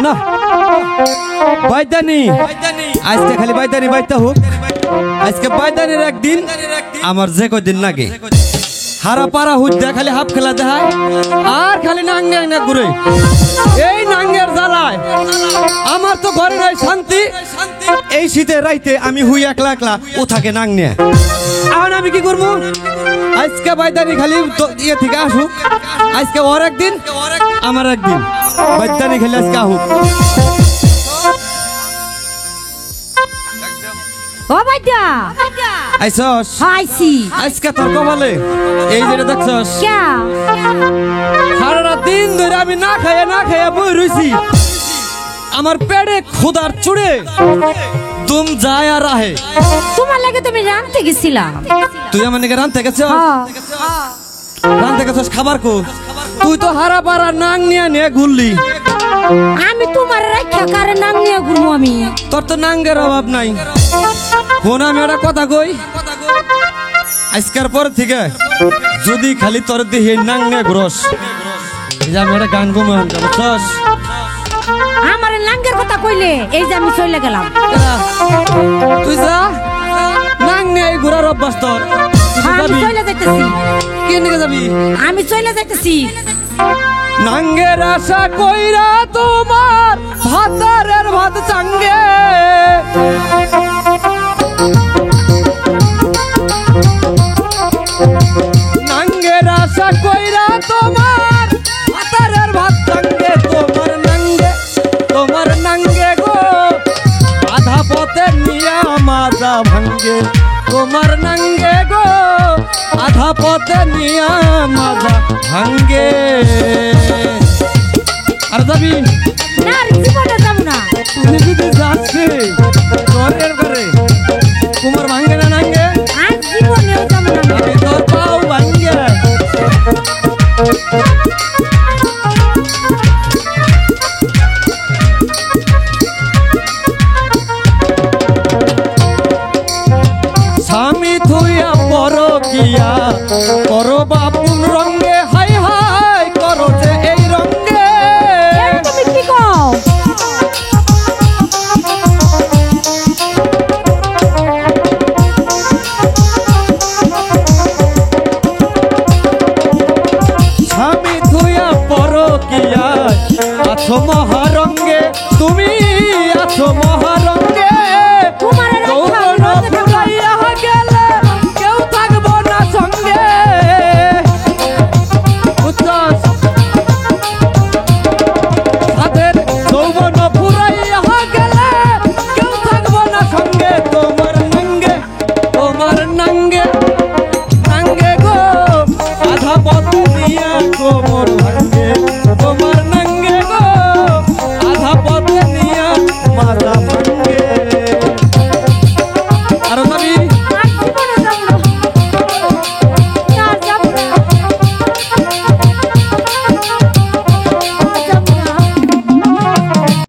না বাইদানি আজকে খালি বাইদানি বাইতা হোক আজকে বাইদানির একদিন আমার যে কদিন লাগে হারা পারা হুদ্দা খালি হাফ খেলা দেখায় আর খালি নাঙ্গে না ঘুরে এই নাঙ্গের জ্বালায় আমার তো ঘরে নাই শান্তি এই শীতে রাইতে আমি হুই একলা একলা ও থাকে নাং নিয়ে এখন আমি কি করবো আজকে বাইদানি খালি ইয়ে থেকে আসুক আজকে ওর একদিন আমার একদিন বাইদানি খালি আজকে আহুক ও বাইদা আইসস আইছি আজকে তোর কপালে এই যেটা দেখছস কে সারা দিন ধরে আমি না খাইয়া বই রইছি আমার পেটে খোদার চুড়ে তুম যায় আর আহে তোমার লাগে তুমি রানতে গেছিলাম তুই আমার নাকি রানতে গেছস হ্যাঁ রানতে গেছস খাবার কো তুই তো হারা পারা নাং নিয়ে ঘুরলি আমি তোমার রাখা কারে নাম নিয়ে ঘুরবো আমি তোর তো নাঙ্গের অভাব নাই ফোন আমি একটা কথা কই আজকের পর থেকে যদি খালি তোর দিয়ে নাঙ্গে ঘুরস এই যে আমি একটা গান গুমান বুঝছস আমার লাঙ্গের কথা কইলে এই যে আমি চলে গেলাম তুই যা নাং নিয়ে ঘুরার অভ্যাস তোর আমি চলে যাইতেছি কে নিয়ে যাবি আমি চলে যাইতেছি নাঙ্গের আশা কইরা তোমার ভাতারের ভাত চাঙ্গে নাঙ্গের আশা কইরা তোমার ভাতারের ভাত চাঙ্গে তোমার নাঙ্গে গো আধা পথে নিয়া মাজা ভাঙ্গে তোমার নাঙ্গে গো আধা পথে নিয়া মাজা ভাঙ্গে আর যাবি না আর জীবনে যাব না তুমি যদি যাচ্ছে ঘরের ঘরে তোমার ভাঙ্গে না নাঙ্গে আর জীবনেও যাব না আমি তোর পাও ভাঙ্গে স্বামী থুইয়া পরকিয়া করো বাপুন রঙ্গে হাই হাই করো যে এই রঙ্গে তুমি কি কও স্বামী থুইয়া পরকিয়া আছো মহারঙ্গে তুমি